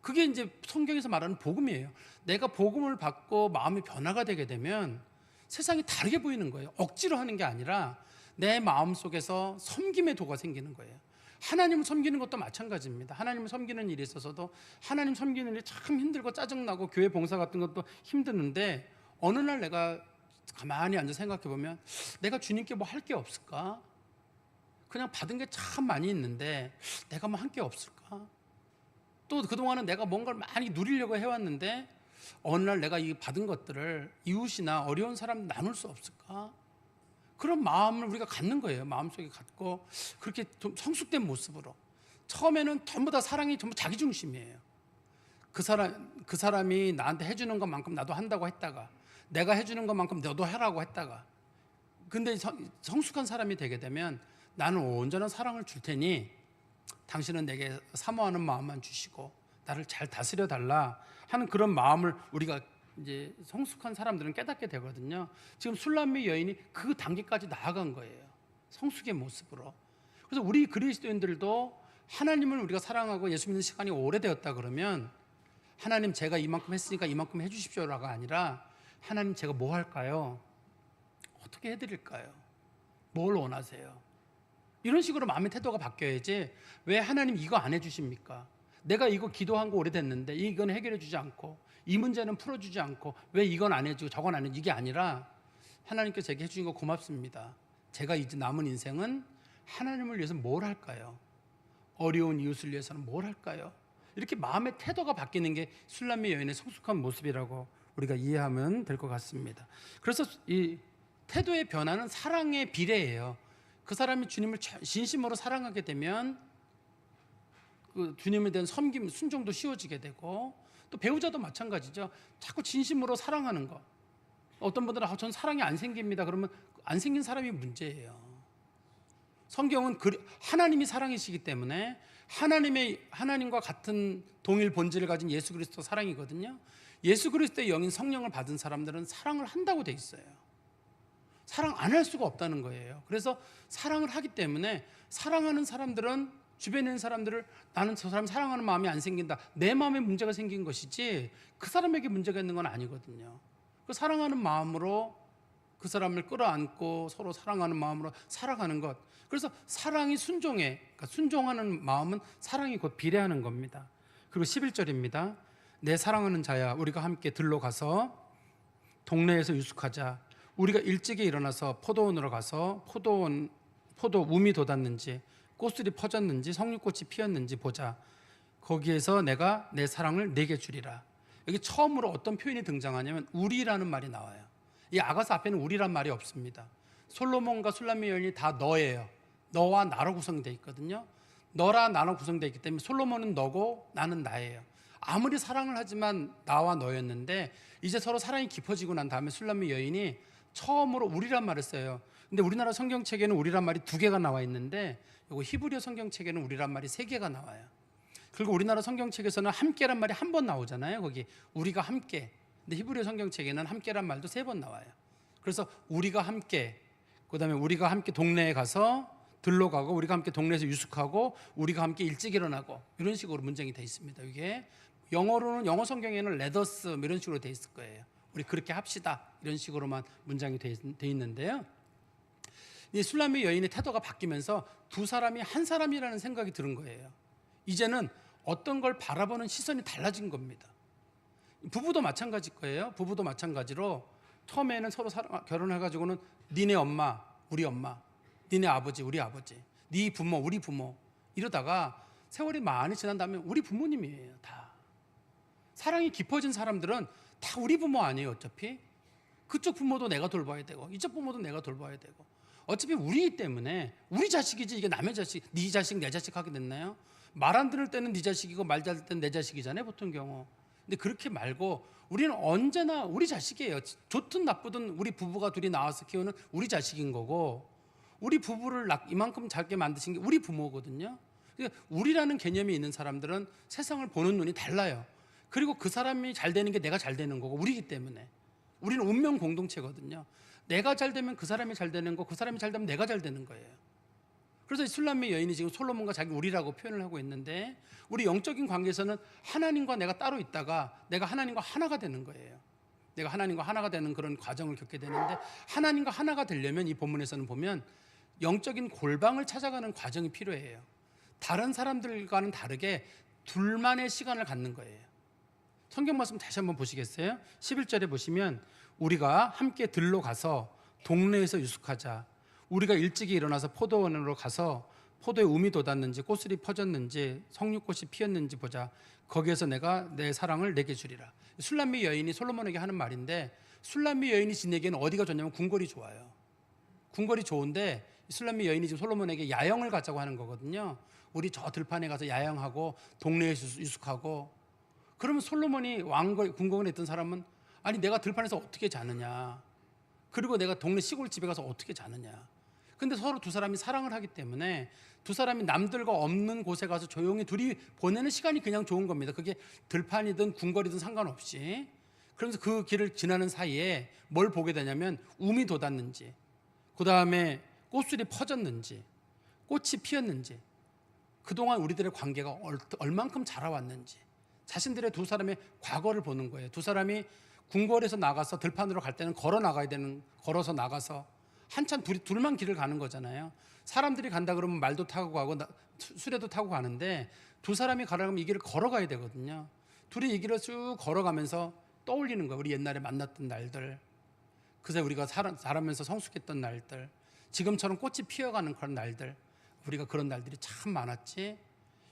그게 이제 성경에서 말하는 복음이에요. 내가 복음을 받고 마음이 변화가 되게 되면 세상이 다르게 보이는 거예요. 억지로 하는 게 아니라 내 마음속에서 섬김의 도가 생기는 거예요. 하나님을 섬기는 것도 마찬가지입니다. 하나님을 섬기는 일에 있어서도 하나님 섬기는 일이 참 힘들고 짜증나고 교회 봉사 같은 것도 힘드는데, 어느 날 내가 가만히 앉아 생각해 보면 내가 주님께 뭐 할 게 없을까? 그냥 받은 게 참 많이 있는데 내가 뭐 한 게 없을까? 또 그동안은 내가 뭔가를 많이 누리려고 해왔는데 어느 날 내가 이 받은 것들을 이웃이나 어려운 사람 나눌 수 없을까? 그런 마음을 우리가 갖는 거예요. 마음속에 갖고 그렇게 좀 성숙된 모습으로. 처음에는 전부 다 사랑이 전부 자기 중심이에요. 그 사람이 나한테 해주는 것만큼 나도 한다고 했다가, 내가 해주는 것만큼 너도 하라고 했다가, 근데 성숙한 사람이 되게 되면 나는 온전한 사랑을 줄 테니 당신은 내게 사모하는 마음만 주시고 나를 잘 다스려 달라 하는 그런 마음을 우리가 이제 성숙한 사람들은 깨닫게 되거든요. 지금 술람미 여인이 그 단계까지 나아간 거예요. 성숙의 모습으로. 그래서 우리 그리스도인들도 하나님을 우리가 사랑하고 예수 믿는 시간이 오래되었다 그러면, 하나님 제가 이만큼 했으니까 이만큼 해주십시오라가 아니라, 하나님 제가 뭐 할까요? 어떻게 해드릴까요? 뭘 원하세요? 이런 식으로 마음의 태도가 바뀌어야지, 왜 하나님 이거 안 해주십니까? 내가 이거 기도한 거 오래됐는데 이건 해결해 주지 않고, 이 문제는 풀어주지 않고 왜 이건 안 해주고 저건 안 해주고, 이게 아니라 하나님께서 제게 해주신 거 고맙습니다. 제가 이제 남은 인생은 하나님을 위해서 뭘 할까요? 어려운 이웃을 위해서는 뭘 할까요? 이렇게 마음의 태도가 바뀌는 게 술람미 여인의 성숙한 모습이라고 우리가 이해하면 될 것 같습니다. 그래서 이 태도의 변화는 사랑의 비례예요. 그 사람이 주님을 진심으로 사랑하게 되면 그 주님에 대한 섬김, 순종도 쉬워지게 되고 또 배우자도 마찬가지죠. 자꾸 진심으로 사랑하는 것. 어떤 분들은 전 사랑이 안 생깁니다. 그러면 안 생긴 사람이 문제예요. 성경은 하나님이 사랑이시기 때문에 하나님과 같은 동일 본질을 가진 예수 그리스도 사랑이거든요. 예수 그리스도의 영인 성령을 받은 사람들은 사랑을 한다고 돼 있어요. 사랑 안 할 수가 없다는 거예요. 그래서 사랑을 하기 때문에 사랑하는 사람들은 주변에 있는 사람들을 나는 저 사람 사랑하는 마음이 안 생긴다. 내 마음에 문제가 생긴 것이지 그 사람에게 문제가 있는 건 아니거든요. 그 사랑하는 마음으로 그 사람을 끌어안고 서로 사랑하는 마음으로 살아가는 것. 그래서 사랑이 순종해. 그러니까 순종하는 마음은 사랑이 곧 비례하는 겁니다. 그리고 11절입니다. 내 사랑하는 자야 우리가 함께 들러 가서 동네에서 유숙하자. 우리가 일찍이 일어나서 포도원으로 가서 포도 우미 돋았는지 꽃술이 퍼졌는지 석류꽃이 피었는지 보자. 거기에서 내가 내 사랑을 내게 주리라. 여기 처음으로 어떤 표현이 등장하냐면 우리라는 말이 나와요. 이 아가서 앞에는 우리란 말이 없습니다. 솔로몬과 술람미 여인이 다 너예요. 너와 나로 구성되어 있거든요. 너라 나로 구성되어 있기 때문에 솔로몬은 너고 나는 나예요. 아무리 사랑을 하지만 나와 너였는데 이제 서로 사랑이 깊어지고 난 다음에 술람미 여인이 처음으로 우리란 말을 써요. 근데 우리나라 성경책에는 우리란 말이 2개가 나와 있는데 요거 히브리어 성경책에는 우리란 말이 3개가 나와요. 그리고 우리나라 성경책에서는 함께란 말이 1번 나오잖아요. 거기 우리가 함께. 근데 히브리어 성경책에는 함께란 말도 3번 나와요. 그래서 우리가 함께, 그다음에 우리가 함께 동네에 가서 들러 가고, 우리가 함께 동네에서 유숙하고, 우리가 함께 일찍 일어나고, 이런 식으로 문장이 돼 있습니다. 이게 영어로는, 영어 성경에는 let us 이런 식으로 돼 있을 거예요. 우리 그렇게 합시다 이런 식으로만 문장이 돼 있는데요. 이 술람미 여인의 태도가 바뀌면서 두 사람이 한 사람이라는 생각이 드는 거예요. 이제는 어떤 걸 바라보는 시선이 달라진 겁니다. 부부도 마찬가지일 거예요. 부부도 마찬가지로 처음에는 서로 결혼해가지고는 니네 엄마, 우리 엄마, 니네 아버지, 우리 아버지, 네 부모, 우리 부모 이러다가 세월이 많이 지난 다음에 우리 부모님이에요. 다. 사랑이 깊어진 사람들은 다 우리 부모 아니에요. 어차피 그쪽 부모도 내가 돌봐야 되고 이쪽 부모도 내가 돌봐야 되고 어차피 우리이기 때문에 우리 자식이지 이게 남의 자식, 네 자식 내 자식 하게 됐나요? 말 안 들을 때는 네 자식이고 말 잘 들 때는 내 자식이잖아요. 보통 경우. 근데 그렇게 말고 우리는 언제나 우리 자식이에요. 좋든 나쁘든 우리 부부가 둘이 나와서 키우는 우리 자식인 거고, 우리 부부를 이만큼 작게 만드신 게 우리 부모거든요. 우리라는 개념이 있는 사람들은 세상을 보는 눈이 달라요. 그리고 그 사람이 잘 되는 게 내가 잘 되는 거고 우리이기 때문에. 우리는 운명 공동체거든요. 내가 잘 되면 그 사람이 잘 되는 거, 그 사람이 잘 되면 내가 잘 되는 거예요. 그래서 술람미 여인이 지금 솔로몬과 자기 우리라고 표현을 하고 있는데, 우리 영적인 관계에서는 하나님과 내가 따로 있다가 내가 하나님과 하나가 되는 거예요. 내가 하나님과 하나가 되는 그런 과정을 겪게 되는데, 하나님과 하나가 되려면 이 본문에서는 보면 영적인 골방을 찾아가는 과정이 필요해요. 다른 사람들과는 다르게 둘만의 시간을 갖는 거예요. 성경 말씀 다시 한번 보시겠어요? 11절에 보시면 우리가 함께 들러 가서 동네에서 유숙하자. 우리가 일찍이 일어나서 포도원으로 가서 포도에 우미 돋았는지 꽃술이 퍼졌는지 석류꽃이 피었는지 보자. 거기에서 내가 내 사랑을 내게 주리라. 술람미 여인이 솔로몬에게 하는 말인데, 술람미 여인이 지내기에는 어디가 좋냐면 궁궐이 좋아요. 궁궐이 좋은데 술람미 여인이 지금 솔로몬에게 야영을 가자고 하는 거거든요. 우리 저 들판에 가서 야영하고 동네에서 유숙하고. 그러면 솔로몬이 궁궐에 있던 사람은 아니 내가 들판에서 어떻게 자느냐, 그리고 내가 동네 시골집에 가서 어떻게 자느냐. 근데 서로 두 사람이 사랑을 하기 때문에 두 사람이 남들과 없는 곳에 가서 조용히 둘이 보내는 시간이 그냥 좋은 겁니다. 그게 들판이든 궁궐이든 상관없이. 그러면서 그 길을 지나는 사이에 뭘 보게 되냐면 우미 돋았는지, 그 다음에 꽃술이 퍼졌는지, 꽃이 피었는지, 그동안 우리들의 관계가 얼만큼 자라왔는지, 자신들의 두 사람의 과거를 보는 거예요. 두 사람이 궁궐에서 나가서 들판으로 갈 때는 걸어서 나가서 한참 둘만 길을 가는 거잖아요. 사람들이 간다 그러면 말도 타고 가고 수레도 타고 가는데 두 사람이 가려면 이 길을 걸어가야 되거든요. 둘이 이 길을 쭉 걸어가면서 떠올리는 거예요. 우리 옛날에 만났던 날들, 그새 우리가 살아면서 성숙했던 날들, 지금처럼 꽃이 피어가는 그런 날들, 우리가 그런 날들이 참 많았지.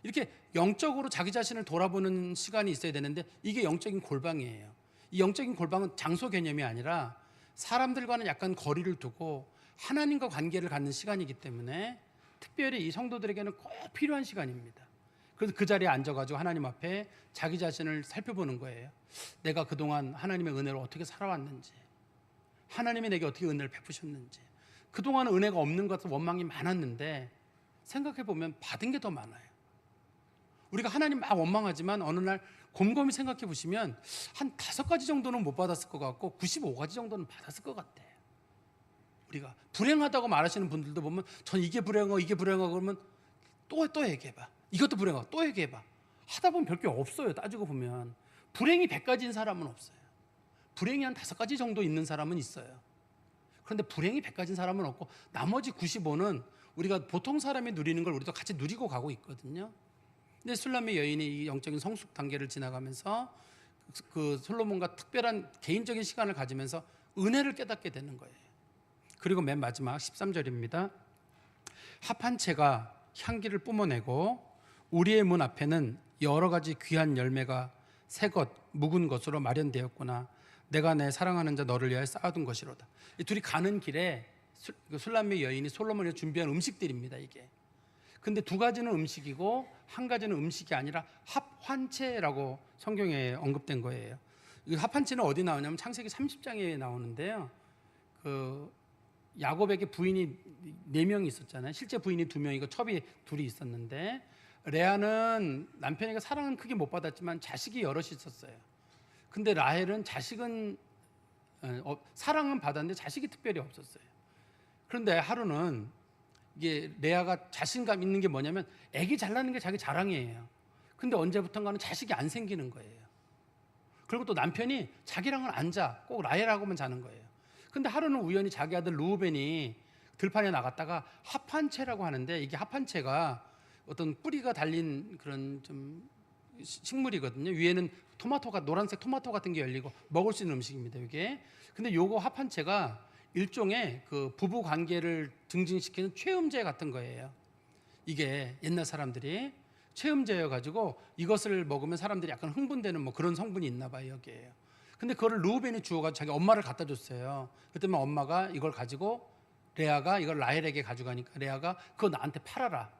이렇게 영적으로 자기 자신을 돌아보는 시간이 있어야 되는데 이게 영적인 골방이에요. 이 영적인 골방은 장소 개념이 아니라 사람들과는 약간 거리를 두고 하나님과 관계를 갖는 시간이기 때문에 특별히 이 성도들에게는 꼭 필요한 시간입니다. 그래서 그 자리에 앉아가지고 하나님 앞에 자기 자신을 살펴보는 거예요. 내가 그동안 하나님의 은혜로 어떻게 살아왔는지, 하나님이 내게 어떻게 은혜를 베푸셨는지, 그동안 은혜가 없는 것 같은 원망이 많았는데 생각해보면 받은 게 더 많아요. 우리가 하나님 막 원망하지만 어느 날 곰곰이 생각해 보시면 한 5가지 정도는 못 받았을 것 같고 95가지 정도는 받았을 것 같아요. 우리가 불행하다고 말하시는 분들도 보면 전 이게 불행하고 이게 불행하고 그러면 또 얘기해봐. 이것도 불행하고 또 얘기해봐. 하다 보면 별게 없어요. 따지고 보면 불행이 100가지인 사람은 없어요. 불행이 한 5가지 정도 있는 사람은 있어요. 그런데 불행이 100가지인 사람은 없고 나머지 95는 우리가 보통 사람이 누리는 걸 우리도 같이 누리고 가고 있거든요. 근데 술람미 여인이 이 영적인 성숙 단계를 지나가면서 그 솔로몬과 특별한 개인적인 시간을 가지면서 은혜를 깨닫게 되는 거예요. 그리고 맨 마지막 13절입니다. 합 한 채가 향기를 뿜어내고 우리의 문 앞에는 여러 가지 귀한 열매가 새것 묵은 것으로 마련되었구나. 내가 내 사랑하는 자 너를 위하여 쌓아둔 것이로다. 이 둘이 가는 길에 술람미 여인이 솔로몬이 준비한 음식들입니다. 이게. 근데 2가지는 음식이고 1가지는 음식이 아니라 합환채라고 성경에 언급된 거예요. 이 합환채는 어디 나오냐면 창세기 30장에 나오는데요. 그 야곱에게 부인이 4명이 있었잖아요. 실제 부인이 2명이고 첩이 2이 있었는데 레아는 남편에게 사랑은 크게 못 받았지만 자식이 여럿이 있었어요. 근데 라헬은 자식은 사랑은 받았는데 자식이 특별히 없었어요. 그런데 하루는 이게 레아가 자신감 있는 게 뭐냐면 아기 잘 낳는 게 자기 자랑이에요. 근데 언제부턴가는 자식이 안 생기는 거예요. 그리고 또 남편이 자기랑은 안 자. 꼭 라헬하고만 자는 거예요. 근데 하루는 우연히 자기 아들 루벤이 들판에 나갔다가 합한채라고 하는데 이게 합한채가 어떤 뿌리가 달린 그런 좀 식물이거든요. 위에는 토마토가 노란색 토마토 같은 게 열리고 먹을 수 있는 음식입니다. 이게. 근데 요거 합한채가 일종의 그 부부 관계를 증진시키는 최음제 같은 거예요. 이게 옛날 사람들이 최음제여 가지고 이것을 먹으면 사람들이 약간 흥분되는 뭐 그런 성분이 있나 봐요, 여기에요. 근데 그거를 루벤이 주워가지고 자기 엄마를 갖다 줬어요. 그때만 엄마가 이걸 가지고 레아가 이걸 라헬에게 가져가니까 레아가 그거 나한테 팔아라.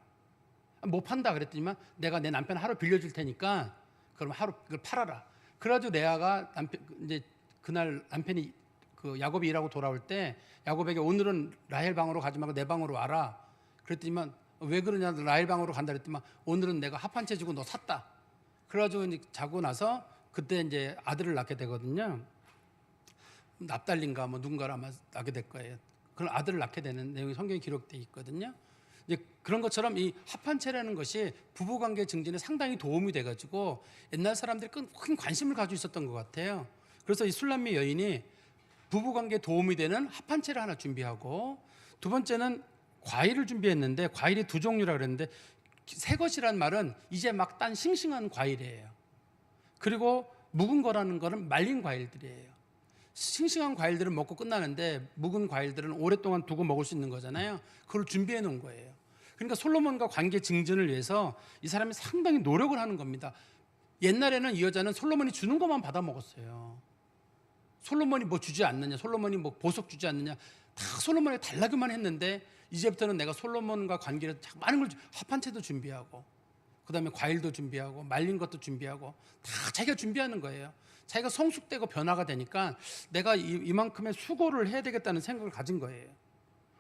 못 판다 그랬더니만 내가 내 남편 하루 빌려줄 테니까 그럼 하루 그걸 팔아라. 그래가지고 레아가 남편 이제 그날 남편이 그 야곱이 일하고 돌아올 때 야곱에게 오늘은 라헬 방으로 가지 말고 내 방으로 와라. 그랬더니만 왜 그러냐 라헬 방으로 간다 그랬더니만 오늘은 내가 합한채 주고 너 샀다. 그래가지고 이제 자고 나서 그때 이제 아들을 낳게 되거든요. 납달린가 뭐 누군가를 아마 낳게 될 거예요. 그런 아들을 낳게 되는 내용이 성경에 기록되어 있거든요. 이제 그런 것처럼 이 합한채라는 것이 부부관계 증진에 상당히 도움이 돼가지고 옛날 사람들이 큰 관심을 가지고 있었던 것 같아요. 그래서 이 술람미 여인이 부부관계에 도움이 되는 합한채를 하나 준비하고 두 번째는 과일을 준비했는데 과일이 2종류라고 그랬는데 새것이란 말은 이제 막 딴 싱싱한 과일이에요. 그리고 묵은 거라는 거는 말린 과일들이에요. 싱싱한 과일들은 먹고 끝나는데 묵은 과일들은 오랫동안 두고 먹을 수 있는 거잖아요. 그걸 준비해 놓은 거예요. 그러니까 솔로몬과 관계 증진을 위해서 이 사람이 상당히 노력을 하는 겁니다. 옛날에는 이 여자는 솔로몬이 주는 것만 받아 먹었어요. 솔로몬이 뭐 주지 않느냐, 솔로몬이 뭐 보석 주지 않느냐, 다 솔로몬에게 달라고만 했는데 이제부터는 내가 솔로몬과 관계를 많은 걸 합한채도 준비하고 그다음에 과일도 준비하고 말린 것도 준비하고 다 자기가 준비하는 거예요. 자기가 성숙되고 변화가 되니까 내가 이만큼의 수고를 해야 되겠다는 생각을 가진 거예요.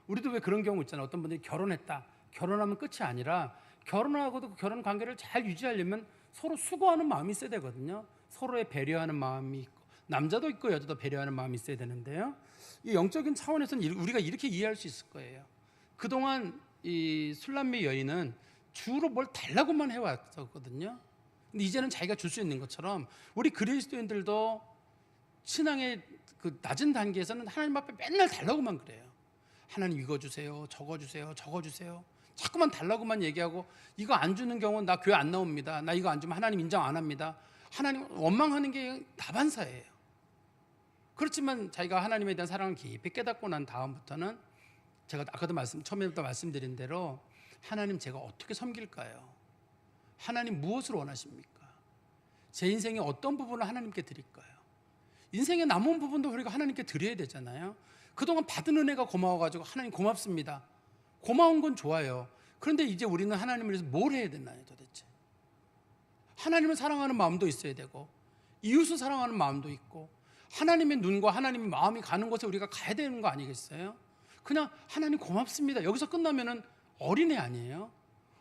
우리도 왜 그런 경우 있잖아요. 어떤 분들이 결혼했다. 결혼하면 끝이 아니라 결혼하고도 그 결혼 관계를 잘 유지하려면 서로 수고하는 마음이 있어야 되거든요. 서로의 배려하는 마음이 있고 남자도 있고 여자도 배려하는 마음이 있어야 되는데요. 이 영적인 차원에서는 우리가 이렇게 이해할 수 있을 거예요. 그동안 이 술람미 여인은 주로 뭘 달라고만 해왔었거든요. 근데 이제는 자기가 줄 수 있는 것처럼 우리 그리스도인들도 신앙의 그 낮은 단계에서는 하나님 앞에 맨날 달라고만 그래요. 하나님 이거 주세요, 저거 주세요, 저거 주세요. 자꾸만 달라고만 얘기하고 이거 안 주는 경우는 나 교회 안 나옵니다. 나 이거 안 주면 하나님 인정 안 합니다. 하나님 원망하는 게 다반사예요. 그렇지만 자기가 하나님에 대한 사랑을 깊이 깨닫고 난 다음부터는 제가 아까도 처음에부터 말씀드린 대로 하나님 제가 어떻게 섬길까요? 하나님 무엇을 원하십니까? 제 인생의 어떤 부분을 하나님께 드릴까요? 인생의 남은 부분도 우리가 하나님께 드려야 되잖아요. 그동안 받은 은혜가 고마워가지고 하나님 고맙습니다. 고마운 건 좋아요. 그런데 이제 우리는 하나님을 위해서 뭘 해야 되나요 도대체? 하나님을 사랑하는 마음도 있어야 되고 이웃을 사랑하는 마음도 있고 하나님의 눈과 하나님의 마음이 가는 곳에 우리가 가야 되는 거 아니겠어요? 그냥 하나님 고맙습니다. 여기서 끝나면은 어린애 아니에요?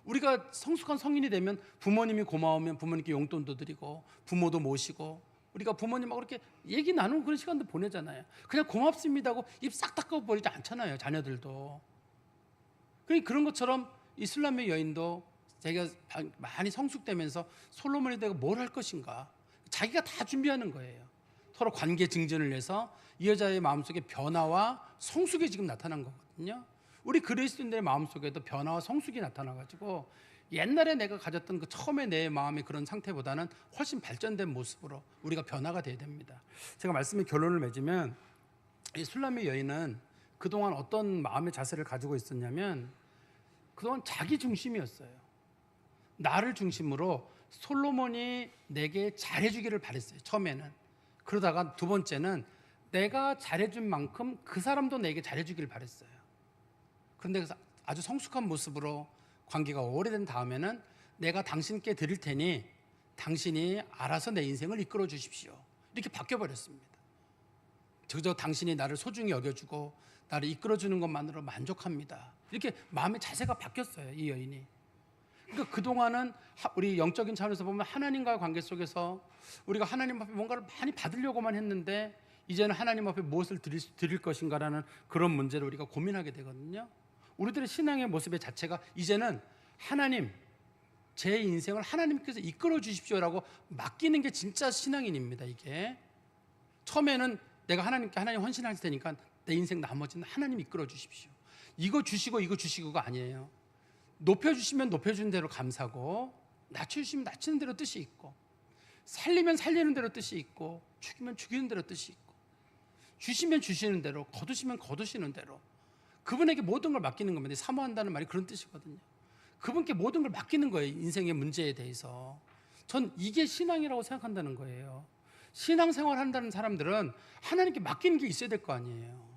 우리가 성숙한 성인이 되면 부모님이 고마우면 부모님께 용돈도 드리고 부모도 모시고 우리가 부모님하고 이렇게 얘기 나누는 그런 시간도 보내잖아요. 그냥 고맙습니다 하고 입 싹 닦아버리지 않잖아요. 자녀들도. 그런 것처럼 이슬람의 여인도 자기가 많이 성숙되면서 솔로몬이 되고 뭘 할 것인가 자기가 다 준비하는 거예요. 서로 관계 증진을 위해서 이 여자의 마음속에 변화와 성숙이 지금 나타난 거거든요. 우리 그리스도인들의 마음속에도 변화와 성숙이 나타나가지고 옛날에 내가 가졌던 그 처음에 내 마음의 그런 상태보다는 훨씬 발전된 모습으로 우리가 변화가 돼야 됩니다. 제가 말씀의 결론을 맺으면 이 술람의 여인은 그동안 어떤 마음의 자세를 가지고 있었냐면 그동안 자기 중심이었어요. 나를 중심으로 솔로몬이 내게 잘해주기를 바랬어요. 처음에는. 그러다가 두 번째는 내가 잘해준 만큼 그 사람도 내게 잘해주기를 바랬어요. 그런데 아주 성숙한 모습으로 관계가 오래된 다음에는 내가 당신께 드릴 테니 당신이 알아서 내 인생을 이끌어 주십시오. 이렇게 바뀌어버렸습니다. 그저 당신이 나를 소중히 여겨주고 나를 이끌어주는 것만으로 만족합니다. 이렇게 마음의 자세가 바뀌었어요. 이 여인이. 그러니까 그동안은 우리 영적인 차원에서 보면 하나님과의 관계 속에서 우리가 하나님 앞에 뭔가를 많이 받으려고만 했는데 이제는 하나님 앞에 무엇을 드릴 것인가라는 그런 문제를 우리가 고민하게 되거든요. 우리들의 신앙의 모습의 자체가 이제는 하나님, 제 인생을 하나님께서 이끌어 주십시오라고 맡기는 게 진짜 신앙인입니다. 이게 처음에는 내가 하나님께 하나님 헌신할 테니까 내 인생 나머지는 하나님 이끌어 주십시오. 이거 주시고 이거 주시고가 아니에요. 높여주시면 높여주는 대로 감사고 낮춰주시면 낮추는 대로 뜻이 있고 살리면 살리는 대로 뜻이 있고 죽이면 죽이는 대로 뜻이 있고 주시면 주시는 대로 거두시면 거두시는 대로 그분에게 모든 걸 맡기는 겁니다. 사모한다는 말이 그런 뜻이거든요. 그분께 모든 걸 맡기는 거예요. 인생의 문제에 대해서. 전 이게 신앙이라고 생각한다는 거예요. 신앙생활 한다는 사람들은 하나님께 맡기는 게 있어야 될 거 아니에요.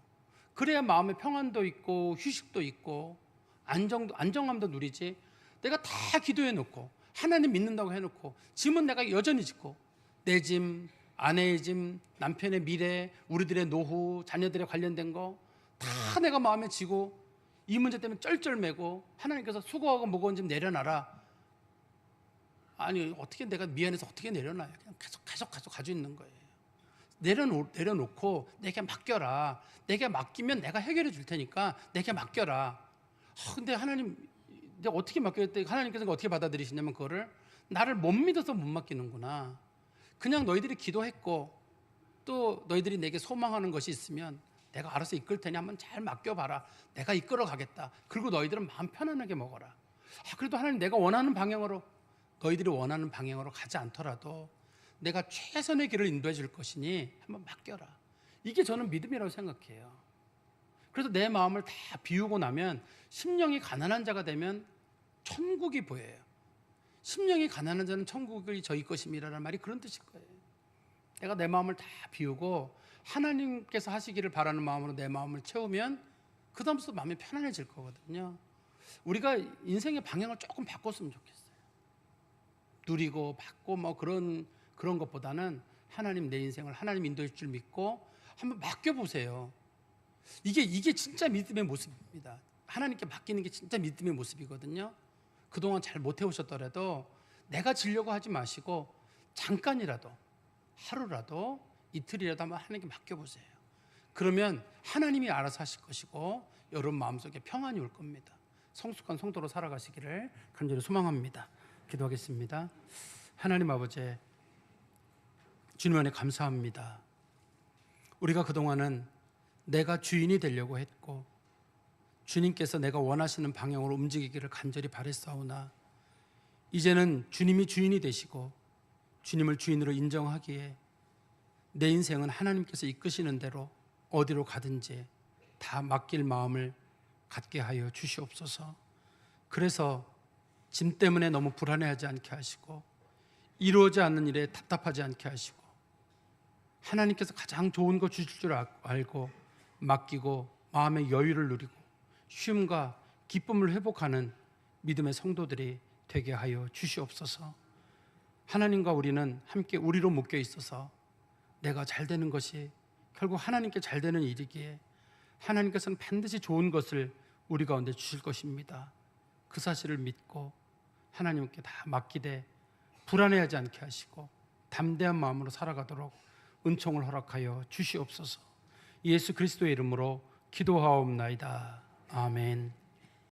그래야 마음의 평안도 있고 휴식도 있고 안정감도 누리지. 내가 다 기도해 놓고 하나님 믿는다고 해놓고 짐은 내가 여전히 짓고 내 짐, 아내의 짐, 남편의 미래, 우리들의 노후, 자녀들에 관련된 거 다 내가 마음에 지고 이 문제 때문에 쩔쩔매고 하나님께서 수고하고 무거운 짐 내려놔라. 아니 어떻게 내가 미안해서 어떻게 내려놔요. 그냥 계속 가지고 있는 거예요. 내려놓고 내게 맡겨라. 내게 맡기면 내가 해결해 줄 테니까 내게 맡겨라. 근데 하나님 내가 어떻게 맡겨야 돼? 하나님께서 어떻게 받아들이시냐면 그거를 나를 못 믿어서 못 맡기는구나. 그냥 너희들이 기도했고 또 너희들이 내게 소망하는 것이 있으면 내가 알아서 이끌 테니 한번 잘 맡겨봐라. 내가 이끌어 가겠다. 그리고 너희들은 마음 편안하게 먹어라. 그래도 하나님 내가 원하는 방향으로 너희들이 원하는 방향으로 가지 않더라도 내가 최선의 길을 인도해 줄 것이니 한번 맡겨라. 이게 저는 믿음이라고 생각해요. 그래서 내 마음을 다 비우고 나면 심령이 가난한 자가 되면 천국이 보여요. 심령이 가난한 자는 천국이 저희 것임이라는 말이 그런 뜻일 거예요. 내가 내 마음을 다 비우고 하나님께서 하시기를 바라는 마음으로 내 마음을 채우면 그 다음부터 마음이 편안해질 거거든요. 우리가 인생의 방향을 조금 바꿨으면 좋겠어요. 누리고 받고 뭐 그런 것보다는 하나님 내 인생을 하나님 인도할 줄 믿고 한번 맡겨보세요. 이게 진짜 믿음의 모습입니다. 하나님께 맡기는 게 진짜 믿음의 모습이거든요. 그동안 잘 못 해오셨더라도 내가 지려고 하지 마시고 잠깐이라도 하루라도 이틀이라도 한번 하나님께 맡겨보세요. 그러면 하나님이 알아서 하실 것이고 여러분 마음속에 평안이 올 겁니다. 성숙한 성도로 살아가시기를 간절히 소망합니다. 기도하겠습니다. 하나님 아버지, 주님 안에 감사합니다. 우리가 그동안은 내가 주인이 되려고 했고 주님께서 내가 원하시는 방향으로 움직이기를 간절히 바랬사오나 이제는 주님이 주인이 되시고 주님을 주인으로 인정하기에 내 인생은 하나님께서 이끄시는 대로 어디로 가든지 다 맡길 마음을 갖게 하여 주시옵소서. 그래서 짐 때문에 너무 불안해하지 않게 하시고 이루어지 않는 일에 답답하지 않게 하시고 하나님께서 가장 좋은 거 주실 줄 알고 맡기고 마음의 여유를 누리고 쉼과 기쁨을 회복하는 믿음의 성도들이 되게 하여 주시옵소서. 하나님과 우리는 함께 우리로 묶여 있어서 내가 잘 되는 것이 결국 하나님께 잘 되는 일이기에 하나님께서는 반드시 좋은 것을 우리 가운데 주실 것입니다. 그 사실을 믿고 하나님께 다 맡기되 불안해하지 않게 하시고 담대한 마음으로 살아가도록 은총을 허락하여 주시옵소서. 예수 그리스도의 이름으로 기도하옵나이다. 아멘.